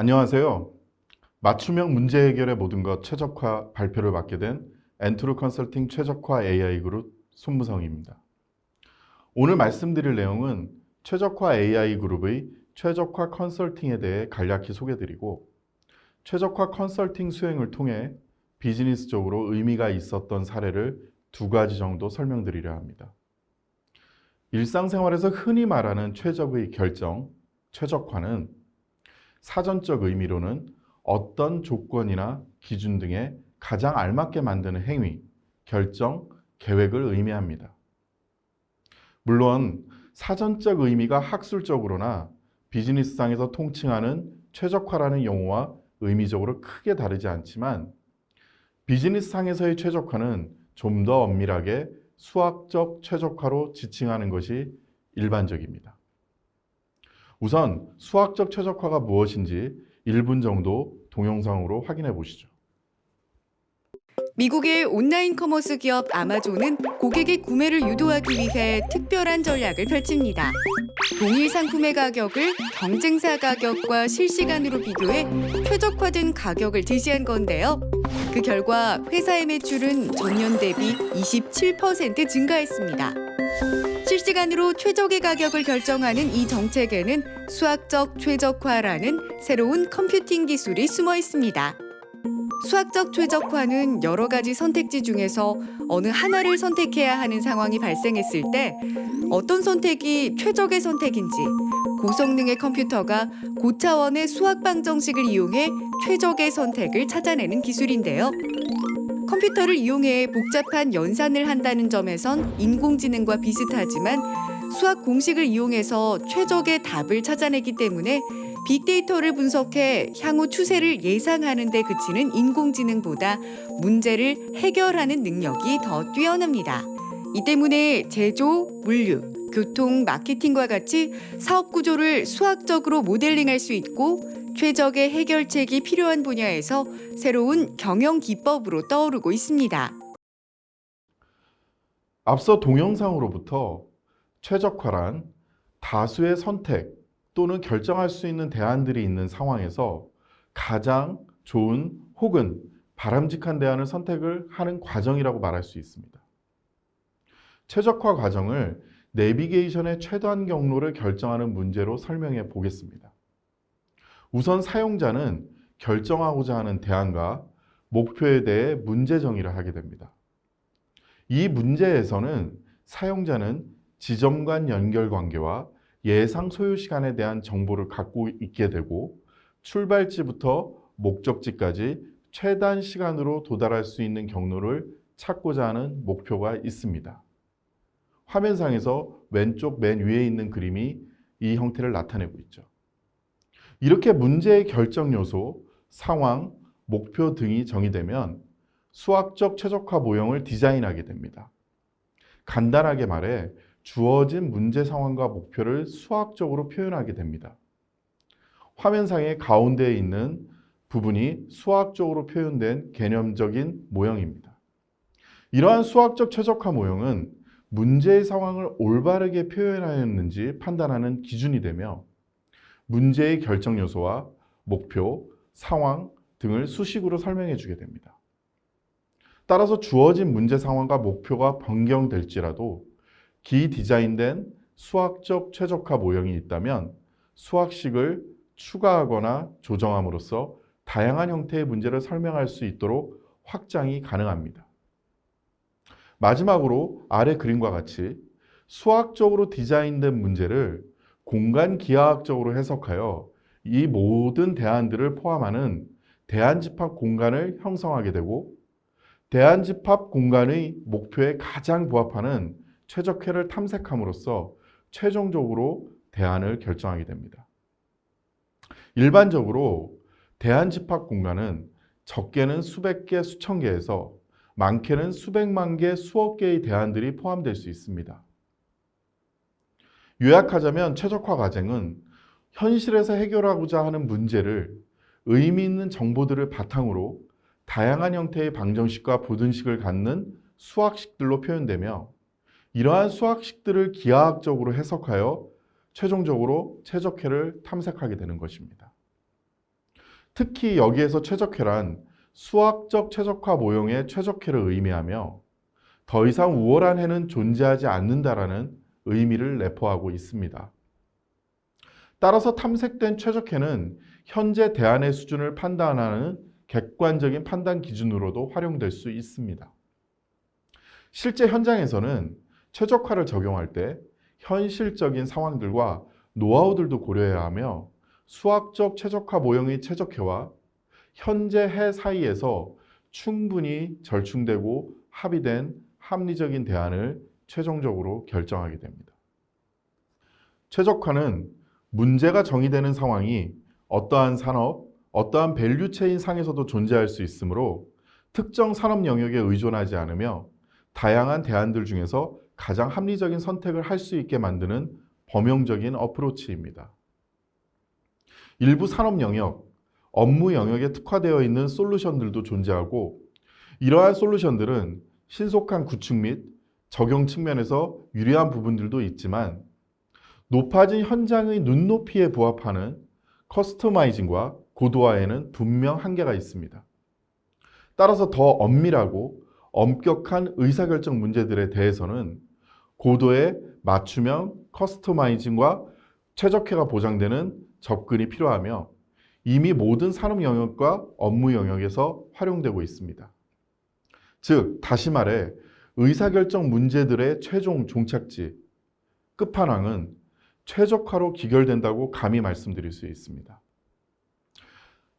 안녕하세요. 맞춤형 문제 해결의 모든 것 최적화 발표를 맡게 된 엔투르 컨설팅 최적화 AI 그룹 손무성입니다. 오늘 말씀드릴 내용은 최적화 AI 그룹의 최적화 컨설팅에 대해 간략히 소개드리고 최적화 컨설팅 수행을 통해 비즈니스적으로 의미가 있었던 사례를 두 가지 정도 설명드리려 합니다. 일상생활에서 흔히 말하는 최적의 결정, 최적화는 사전적 의미로는 어떤 조건이나 기준 등에 가장 알맞게 만드는 행위, 결정, 계획을 의미합니다. 물론 사전적 의미가 학술적으로나 비즈니스상에서 통칭하는 최적화라는 용어와 의미적으로 크게 다르지 않지만 비즈니스상에서의 최적화는 좀 더 엄밀하게 수학적 최적화로 지칭하는 것이 일반적입니다. 우선 수학적 최적화가 무엇인지 1분 정도 동영상으로 확인해 보시죠. 미국의 온라인 커머스 기업 아마존은 고객의 구매를 유도하기 위해 특별한 전략을 펼칩니다. 동일 상품의 가격을 경쟁사 가격과 실시간으로 비교해 최적화된 가격을 제시한 건데요. 그 결과 회사의 매출은 전년 대비 27% 증가했습니다. 실시간으로 최적의 가격을 결정하는 이 정책에는 수학적 최적화라는 새로운 컴퓨팅 기술이 숨어 있습니다. 수학적 최적화는 여러 가지 선택지 중에서 어느 하나를 선택해야 하는 상황이 발생했을 때 어떤 선택이 최적의 선택인지 고성능의 컴퓨터가 고차원의 수학 방정식을 이용해 최적의 선택을 찾아내는 기술인데요. 컴퓨터를 이용해 복잡한 연산을 한다는 점에선 인공지능과 비슷하지만 수학 공식을 이용해서 최적의 답을 찾아내기 때문에 빅데이터를 분석해 향후 추세를 예상하는 데 그치는 인공지능보다 문제를 해결하는 능력이 더 뛰어납니다. 이 때문에 제조, 물류, 교통, 마케팅과 같이 사업 구조를 수학적으로 모델링할 수 있고 최적의 해결책이 필요한 분야에서 새로운 경영 기법으로 떠오르고 있습니다. 앞서 동영상으로부터 최적화란 다수의 선택 또는 결정할 수 있는 대안들이 있는 상황에서 가장 좋은 혹은 바람직한 대안을 선택을 하는 과정이라고 말할 수 있습니다. 최적화 과정을 내비게이션의 최단 경로를 결정하는 문제로 설명해 보겠습니다. 우선 사용자는 결정하고자 하는 대안과 목표에 대해 문제 정의를 하게 됩니다. 이 문제에서는 사용자는 지점 간 연결 관계와 예상 소요 시간에 대한 정보를 갖고 있게 되고 출발지부터 목적지까지 최단 시간으로 도달할 수 있는 경로를 찾고자 하는 목표가 있습니다. 화면상에서 왼쪽 맨 위에 있는 그림이 이 형태를 나타내고 있죠. 이렇게 문제의 결정 요소, 상황, 목표 등이 정의되면 수학적 최적화 모형을 디자인하게 됩니다. 간단하게 말해 주어진 문제 상황과 목표를 수학적으로 표현하게 됩니다. 화면상의 가운데에 있는 부분이 수학적으로 표현된 개념적인 모형입니다. 이러한 수학적 최적화 모형은 문제의 상황을 올바르게 표현하였는지 판단하는 기준이 되며 문제의 결정 요소와 목표, 상황 등을 수식으로 설명해 주게 됩니다. 따라서 주어진 문제 상황과 목표가 변경될지라도 기디자인된 수학적 최적화 모형이 있다면 수학식을 추가하거나 조정함으로써 다양한 형태의 문제를 설명할 수 있도록 확장이 가능합니다. 마지막으로 아래 그림과 같이 수학적으로 디자인된 문제를 공간 기하학적으로 해석하여 이 모든 대안들을 포함하는 대안집합 공간을 형성하게 되고 대안집합 공간의 목표에 가장 부합하는 최적화를 탐색함으로써 최종적으로 대안을 결정하게 됩니다. 일반적으로 대안집합 공간은 적게는 수백 개, 수천 개에서 많게는 수백만 개, 수억 개의 대안들이 포함될 수 있습니다. 요약하자면 최적화 과정은 현실에서 해결하고자 하는 문제를 의미 있는 정보들을 바탕으로 다양한 형태의 방정식과 부등식을 갖는 수학식들로 표현되며 이러한 수학식들을 기하학적으로 해석하여 최종적으로 최적화를 탐색하게 되는 것입니다. 특히 여기에서 최적화란 수학적 최적화 모형의 최적화를 의미하며 더 이상 우월한 해는 존재하지 않는다라는 의미를 내포하고 있습니다. 따라서 탐색된 최적화는 현재 대안의 수준을 판단하는 객관적인 판단 기준으로도 활용될 수 있습니다. 실제 현장에서는 최적화를 적용할 때 현실적인 상황들과 노하우들도 고려해야 하며 수학적 최적화 모형의 최적화와 현재 해 사이에서 충분히 절충되고 합의된 합리적인 대안을 최종적으로 결정하게 됩니다. 최적화는 문제가 정의되는 상황이 어떠한 산업, 어떠한 밸류 체인 상에서도 존재할 수 있으므로 특정 산업 영역에 의존하지 않으며 다양한 대안들 중에서 가장 합리적인 선택을 할 수 있게 만드는 범용적인 어프로치입니다. 일부 산업 영역, 업무 영역에 특화되어 있는 솔루션들도 존재하고 이러한 솔루션들은 신속한 구축 및 적용 측면에서 유리한 부분들도 있지만 높아진 현장의 눈높이에 부합하는 커스터마이징과 고도화에는 분명 한계가 있습니다. 따라서 더 엄밀하고 엄격한 의사결정 문제들에 대해서는 고도의 맞춤형 커스터마이징과 최적화가 보장되는 접근이 필요하며 이미 모든 산업 영역과 업무 영역에서 활용되고 있습니다. 즉, 다시 말해 의사결정 문제들의 최종 종착지, 끝판왕은 최적화로 기결된다고 감히 말씀드릴 수 있습니다.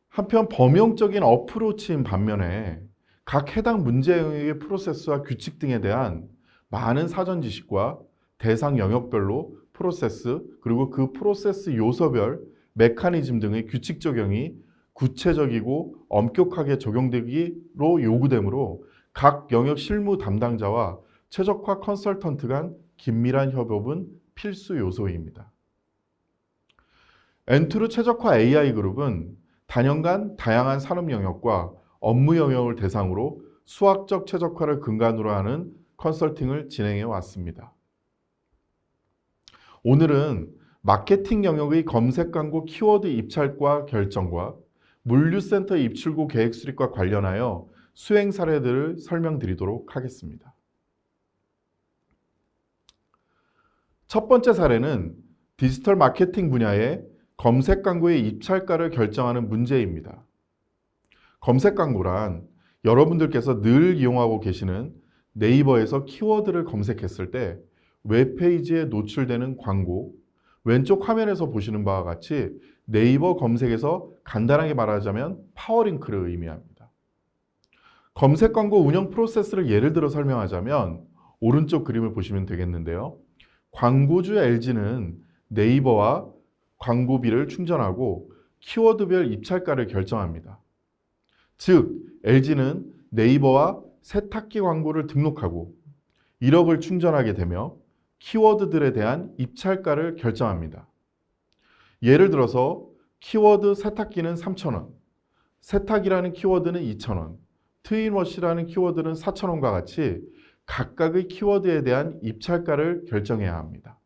한편 범용적인 어프로치인 반면에 각 해당 문제 영역의 프로세스와 규칙 등에 대한 많은 사전 지식과 대상 영역별로 프로세스 그리고 그 프로세스 요소별 메커니즘 등의 규칙 적용이 구체적이고 엄격하게 적용되기로 요구되므로 각 영역 실무 담당자와 최적화 컨설턴트 간 긴밀한 협업은 필수 요소입니다. 엔투르 최적화 AI 그룹은 단연간 다양한 산업 영역과 업무 영역을 대상으로 수학적 최적화를 근간으로 하는 컨설팅을 진행해 왔습니다. 오늘은 마케팅 영역의 검색 광고 키워드 입찰과 결정과 물류센터 입출구 계획 수립과 관련하여 수행 사례들을 설명드리도록 하겠습니다. 첫 번째 사례는 디지털 마케팅 분야의 검색 광고의 입찰가를 결정하는 문제입니다. 검색 광고란 여러분들께서 늘 이용하고 계시는 네이버에서 키워드를 검색했을 때 웹페이지에 노출되는 광고, 왼쪽 화면에서 보시는 바와 같이 네이버 검색에서 간단하게 말하자면 파워링크를 의미합니다. 검색 광고 운영 프로세스를 예를 들어 설명하자면 오른쪽 그림을 보시면 되겠는데요. 광고주 LG는 네이버와 광고비를 충전하고 키워드별 입찰가를 결정합니다. 즉, LG는 네이버와 세탁기 광고를 등록하고 1억을 충전하게 되며 키워드들에 대한 입찰가를 결정합니다. 예를 들어서 키워드 세탁기는 3,000원, 세탁이라는 키워드는 2,000원, 트윈워시라는 키워드는 4,000원과 같이 각각의 키워드에 대한 입찰가를 결정해야 합니다.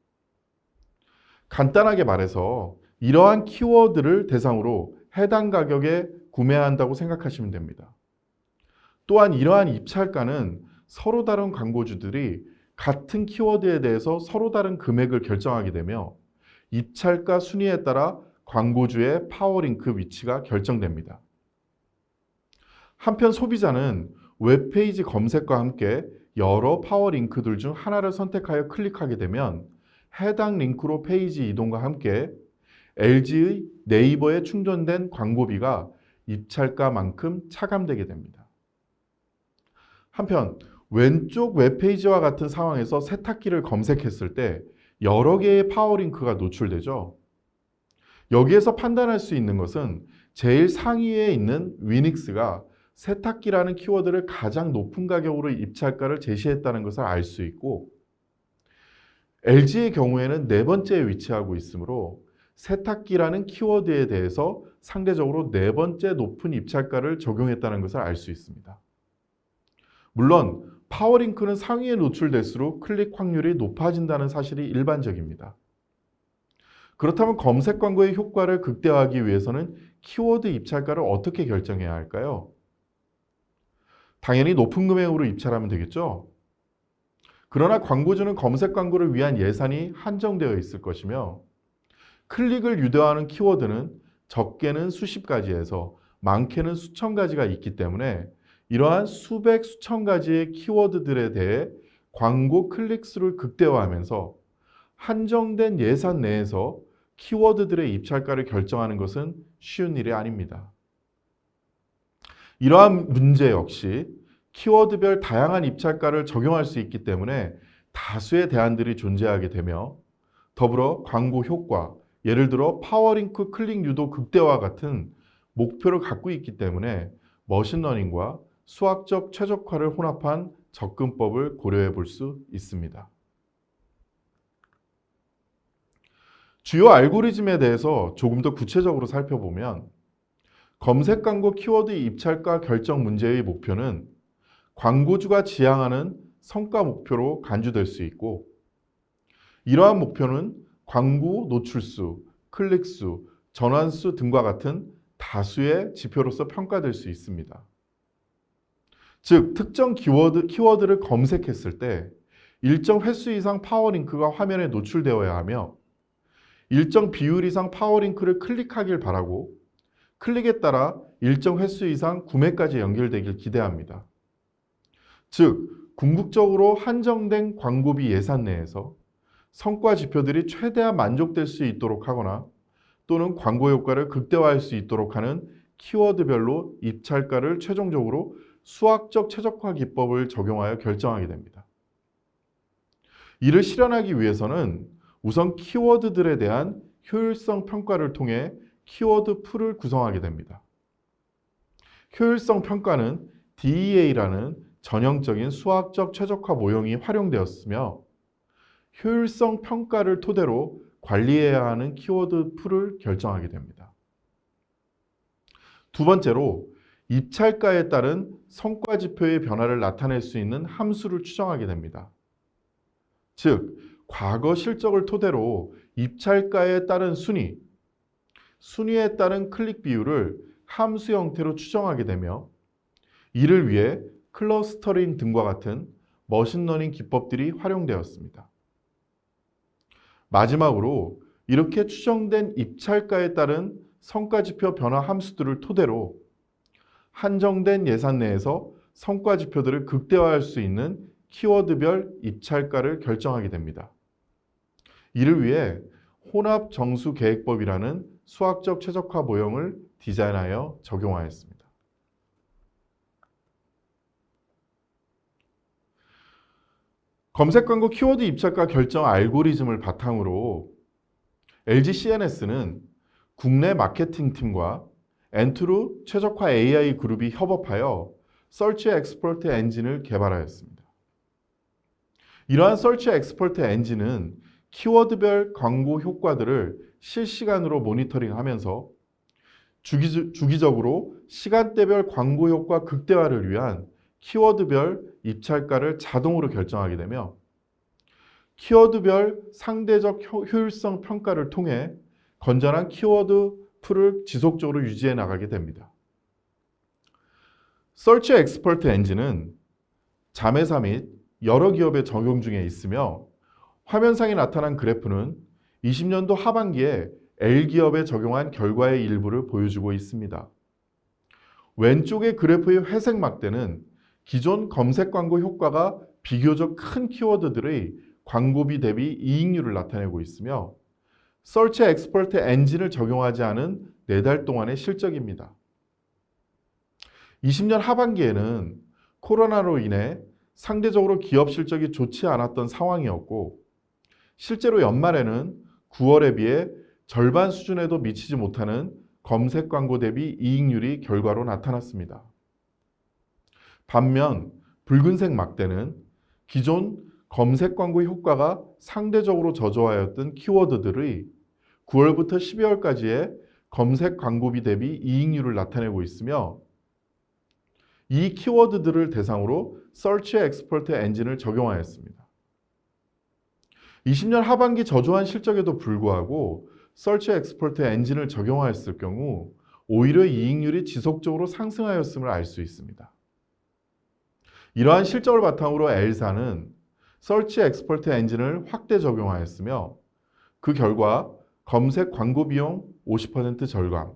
간단하게 말해서 이러한 키워드를 대상으로 해당 가격에 구매한다고 생각하시면 됩니다. 또한 이러한 입찰가는 서로 다른 광고주들이 같은 키워드에 대해서 서로 다른 금액을 결정하게 되며 입찰가 순위에 따라 광고주의 파워링크 위치가 결정됩니다. 한편 소비자는 웹페이지 검색과 함께 여러 파워링크들 중 하나를 선택하여 클릭하게 되면 해당 링크로 페이지 이동과 함께 LG의 네이버에 충전된 광고비가 입찰가만큼 차감되게 됩니다. 한편 왼쪽 웹페이지와 같은 상황에서 세탁기를 검색했을 때 여러 개의 파워링크가 노출되죠. 여기에서 판단할 수 있는 것은 제일 상위에 있는 위닉스가 세탁기라는 키워드를 가장 높은 가격으로 입찰가를 제시했다는 것을 알 수 있고 LG의 경우에는 네 번째에 위치하고 있으므로 세탁기라는 키워드에 대해서 상대적으로 네 번째 높은 입찰가를 적용했다는 것을 알 수 있습니다. 물론 파워링크는 상위에 노출될수록 클릭 확률이 높아진다는 사실이 일반적입니다. 그렇다면 검색 광고의 효과를 극대화하기 위해서는 키워드 입찰가를 어떻게 결정해야 할까요? 당연히 높은 금액으로 입찰하면 되겠죠? 그러나 광고주는 검색 광고를 위한 예산이 한정되어 있을 것이며 클릭을 유도하는 키워드는 적게는 수십 가지에서 많게는 수천 가지가 있기 때문에 이러한 수백, 수천 가지의 키워드들에 대해 광고 클릭수를 극대화하면서 한정된 예산 내에서 키워드들의 입찰가를 결정하는 것은 쉬운 일이 아닙니다. 이러한 문제 역시 키워드별 다양한 입찰가를 적용할 수 있기 때문에 다수의 대안들이 존재하게 되며 더불어 광고 효과, 예를 들어 파워링크 클릭 유도 극대화 같은 목표를 갖고 있기 때문에 머신러닝과 수학적 최적화를 혼합한 접근법을 고려해 볼 수 있습니다. 주요 알고리즘에 대해서 조금 더 구체적으로 살펴보면 검색 광고 키워드 입찰가 결정 문제의 목표는 광고주가 지향하는 성과 목표로 간주될 수 있고 이러한 목표는 광고 노출수, 클릭수, 전환수 등과 같은 다수의 지표로서 평가될 수 있습니다. 즉, 특정 키워드를 검색했을 때 일정 횟수 이상 파워링크가 화면에 노출되어야 하며 일정 비율 이상 파워링크를 클릭하길 바라고 클릭에 따라 일정 횟수 이상 구매까지 연결되길 기대합니다. 즉, 궁극적으로 한정된 광고비 예산 내에서 성과 지표들이 최대한 만족될 수 있도록 하거나 또는 광고 효과를 극대화할 수 있도록 하는 키워드별로 입찰가를 최종적으로 수학적 최적화 기법을 적용하여 결정하게 됩니다. 이를 실현하기 위해서는 우선 키워드들에 대한 효율성 평가를 통해 키워드 풀을 구성하게 됩니다. 효율성 평가는 DEA라는 전형적인 수학적 최적화 모형이 활용되었으며 효율성 평가를 토대로 관리해야 하는 키워드 풀을 결정하게 됩니다. 두 번째로 입찰가에 따른 성과 지표의 변화를 나타낼 수 있는 함수를 추정하게 됩니다. 즉, 과거 실적을 토대로 입찰가에 따른 순위에 따른 클릭 비율을 함수 형태로 추정하게 되며 이를 위해 클러스터링 등과 같은 머신러닝 기법들이 활용되었습니다. 마지막으로 이렇게 추정된 입찰가에 따른 성과지표 변화 함수들을 토대로 한정된 예산 내에서 성과지표들을 극대화할 수 있는 키워드별 입찰가를 결정하게 됩니다. 이를 위해 혼합정수계획법이라는 수학적 최적화 모형을 디자인하여 적용하였습니다. 검색 광고 키워드 입찰가 결정 알고리즘을 바탕으로 LG CNS는 국내 마케팅팀과 엔트루 최적화 AI 그룹이 협업하여 서치 엑스퍼트 엔진을 개발하였습니다. 이러한 서치 엑스퍼트 엔진은 키워드별 광고 효과들을 실시간으로 모니터링하면서 주기적으로 시간대별 광고 효과 극대화를 위한 키워드별 입찰가를 자동으로 결정하게 되며 키워드별 상대적 효율성 평가를 통해 건전한 키워드 풀을 지속적으로 유지해 나가게 됩니다. 서치 엑스퍼트 엔진은 자회사 및 여러 기업에 적용 중에 있으며 화면상에 나타난 그래프는 20년도 하반기에 L기업에 적용한 결과의 일부를 보여주고 있습니다. 왼쪽의 그래프의 회색 막대는 기존 검색 광고 효과가 비교적 큰 키워드들의 광고비 대비 이익률을 나타내고 있으며 서치 엑스퍼트 엔진을 적용하지 않은 4달 동안의 실적입니다. 20년 하반기에는 코로나로 인해 상대적으로 기업 실적이 좋지 않았던 상황이었고 실제로 연말에는 9월에 비해 절반 수준에도 미치지 못하는 검색 광고 대비 이익률이 결과로 나타났습니다. 반면 붉은색 막대는 기존 검색 광고 효과가 상대적으로 저조하였던 키워드들의 9월부터 12월까지의 검색 광고비 대비 이익률을 나타내고 있으며 이 키워드들을 대상으로 서치 엑스퍼트 엔진을 적용하였습니다. 20년 하반기 저조한 실적에도 불구하고 서치 엑스퍼트 엔진을 적용하였을 경우 오히려 이익률이 지속적으로 상승하였음을 알 수 있습니다. 이러한 실적을 바탕으로 L사는 서치 엑스퍼트 엔진을 확대 적용하였으며 그 결과 검색 광고 비용 50% 절감,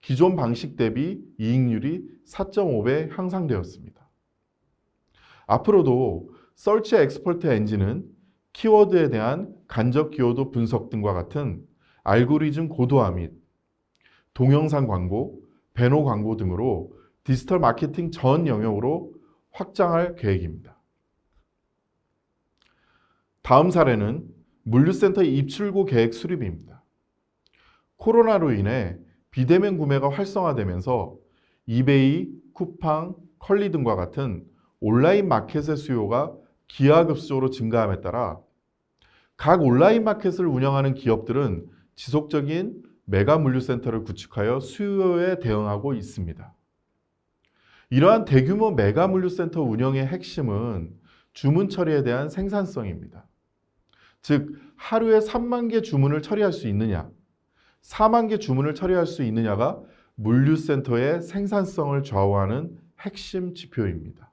기존 방식 대비 이익률이 4.5배 향상되었습니다. 앞으로도 서치 엑스퍼트 엔진은 키워드에 대한 간접 기여도 분석 등과 같은 알고리즘 고도화 및 동영상 광고, 배너 광고 등으로 디지털 마케팅 전 영역으로 확장할 계획입니다. 다음 사례는 물류센터 입출고 계획 수립입니다. 코로나로 인해 비대면 구매가 활성화되면서 이베이, 쿠팡, 컬리 등과 같은 온라인 마켓의 수요가 기하급수적으로 증가함에 따라 각 온라인 마켓을 운영하는 기업들은 지속적인 메가 물류센터를 구축하여 수요에 대응하고 있습니다. 이러한 대규모 메가 물류센터 운영의 핵심은 주문 처리에 대한 생산성입니다. 즉, 하루에 3만 개 주문을 처리할 수 있느냐, 4만 개 주문을 처리할 수 있느냐가 물류센터의 생산성을 좌우하는 핵심 지표입니다.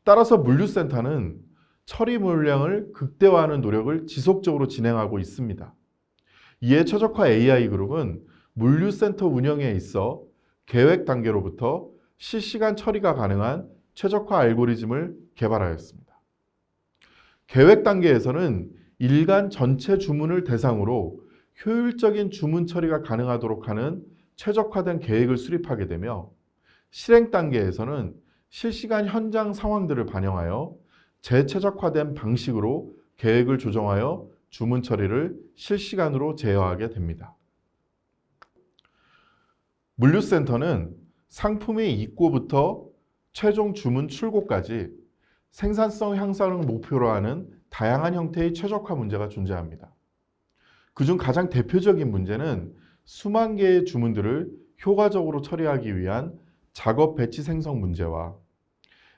따라서 물류센터는 처리 물량을 극대화하는 노력을 지속적으로 진행하고 있습니다. 이에 최적화 AI그룹은 물류센터 운영에 있어 계획 단계로부터 실시간 처리가 가능한 최적화 알고리즘을 개발하였습니다. 계획 단계에서는 일간 전체 주문을 대상으로 효율적인 주문 처리가 가능하도록 하는 최적화된 계획을 수립하게 되며 실행 단계에서는 실시간 현장 상황들을 반영하여 재최적화된 방식으로 계획을 조정하여 주문 처리를 실시간으로 제어하게 됩니다. 물류센터는 상품의 입고부터 최종 주문 출고까지 생산성 향상을 목표로 하는 다양한 형태의 최적화 문제가 존재합니다. 그중 가장 대표적인 문제는 수만 개의 주문들을 효과적으로 처리하기 위한 작업 배치 생성 문제와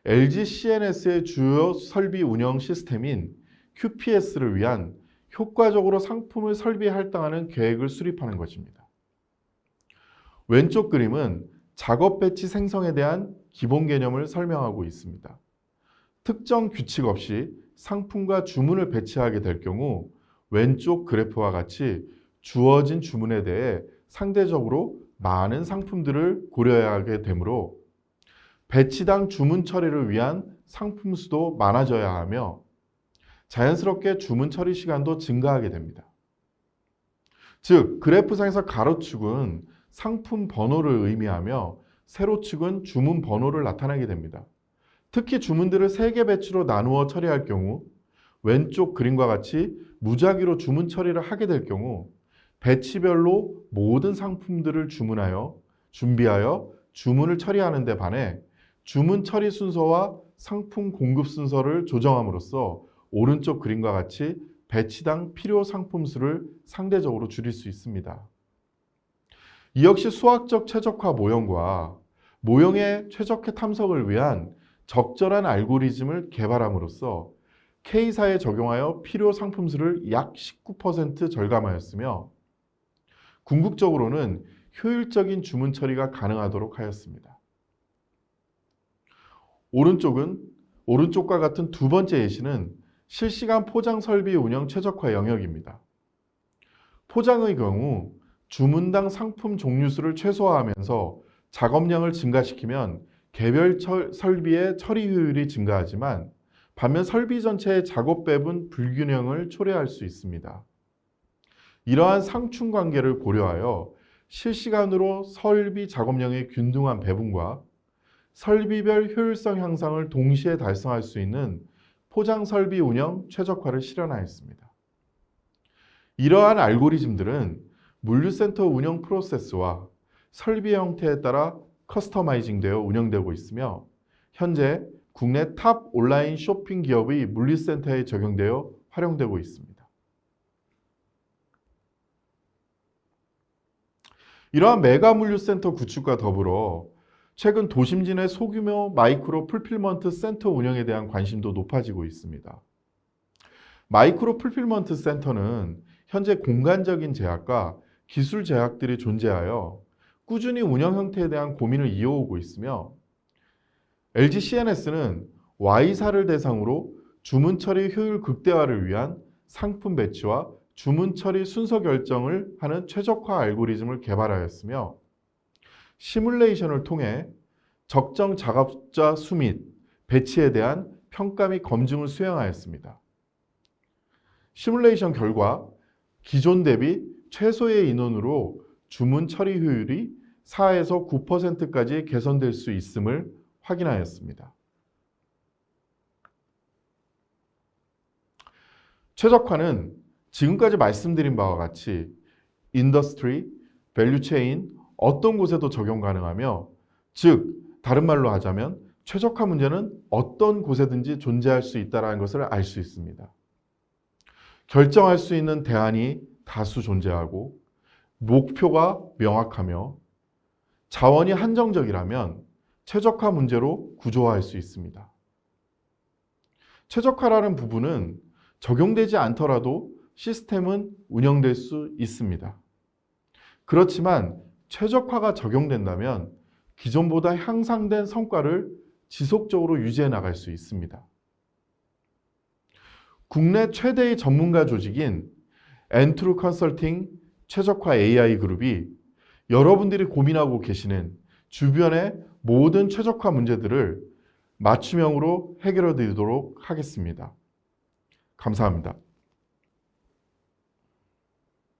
LG CNS의 주요 설비 운영 시스템인 QPS를 위한 효과적으로 상품을 설비에 할당하는 계획을 수립하는 것입니다. 왼쪽 그림은 작업 배치 생성에 대한 기본 개념을 설명하고 있습니다. 특정 규칙 없이 상품과 주문을 배치하게 될 경우 왼쪽 그래프와 같이 주어진 주문에 대해 상대적으로 많은 상품들을 고려해야 하게 되므로 배치당 주문 처리를 위한 상품 수도 많아져야 하며 자연스럽게 주문 처리 시간도 증가하게 됩니다. 즉, 그래프상에서 가로축은 상품 번호를 의미하며 세로축은 주문 번호를 나타내게 됩니다. 특히 주문들을 3개 배치로 나누어 처리할 경우 왼쪽 그림과 같이 무작위로 주문 처리를 하게 될 경우 배치별로 모든 상품들을 준비하여 주문을 처리하는 데 반해 주문 처리 순서와 상품 공급 순서를 조정함으로써 오른쪽 그림과 같이 배치당 필요 상품 수를 상대적으로 줄일 수 있습니다. 이 역시 수학적 최적화 모형과 모형의 최적화 탐색을 위한 적절한 알고리즘을 개발함으로써 K사에 적용하여 필요 상품 수를 약 19% 절감하였으며 궁극적으로는 효율적인 주문 처리가 가능하도록 하였습니다. 오른쪽과 같은 두 번째 예시는 실시간 포장 설비 운영 최적화 영역입니다. 포장의 경우 주문당 상품 종류 수를 최소화하면서 작업량을 증가시키면 개별 설비의 처리 효율이 증가하지만 반면 설비 전체의 작업 배분 불균형을 초래할 수 있습니다. 이러한 상충 관계를 고려하여 실시간으로 설비 작업량의 균등한 배분과 설비별 효율성 향상을 동시에 달성할 수 있는 포장 설비 운영 최적화를 실현하였습니다. 이러한 알고리즘들은 물류센터 운영 프로세스와 설비 형태에 따라 커스터마이징되어 운영되고 있으며 현재 국내 탑 온라인 쇼핑 기업의 물류센터에 적용되어 활용되고 있습니다. 이러한 메가 물류센터 구축과 더불어 최근 도심진의 소규모 마이크로 풀필먼트 센터 운영에 대한 관심도 높아지고 있습니다. 마이크로 풀필먼트 센터는 현재 공간적인 제약과 기술 제약들이 존재하여 꾸준히 운영 형태에 대한 고민을 이어오고 있으며 LG CNS는 Y사를 대상으로 주문 처리 효율 극대화를 위한 상품 배치와 주문 처리 순서 결정을 하는 최적화 알고리즘을 개발하였으며 시뮬레이션을 통해 적정 작업자 수 및 배치에 대한 평가 및 검증을 수행하였습니다. 시뮬레이션 결과 기존 대비 최소의 인원으로 주문 처리 효율이 4에서 9%까지 개선될 수 있음을 확인하였습니다. 최적화는 지금까지 말씀드린 바와 같이 인더스트리, 밸류체인 어떤 곳에도 적용 가능하며 즉 다른 말로 하자면 최적화 문제는 어떤 곳에든지 존재할 수 있다는 것을 알 수 있습니다. 결정할 수 있는 대안이 다수 존재하고 목표가 명확하며 자원이 한정적이라면 최적화 문제로 구조화할 수 있습니다. 최적화라는 부분은 적용되지 않더라도 시스템은 운영될 수 있습니다. 그렇지만 최적화가 적용된다면 기존보다 향상된 성과를 지속적으로 유지해 나갈 수 있습니다. 국내 최대의 전문가 조직인 엔트루 컨설팅 최적화 AI 그룹이 여러분들이 고민하고 계시는 주변의 모든 최적화 문제들을 맞춤형으로 해결해 드리도록 하겠습니다. 감사합니다.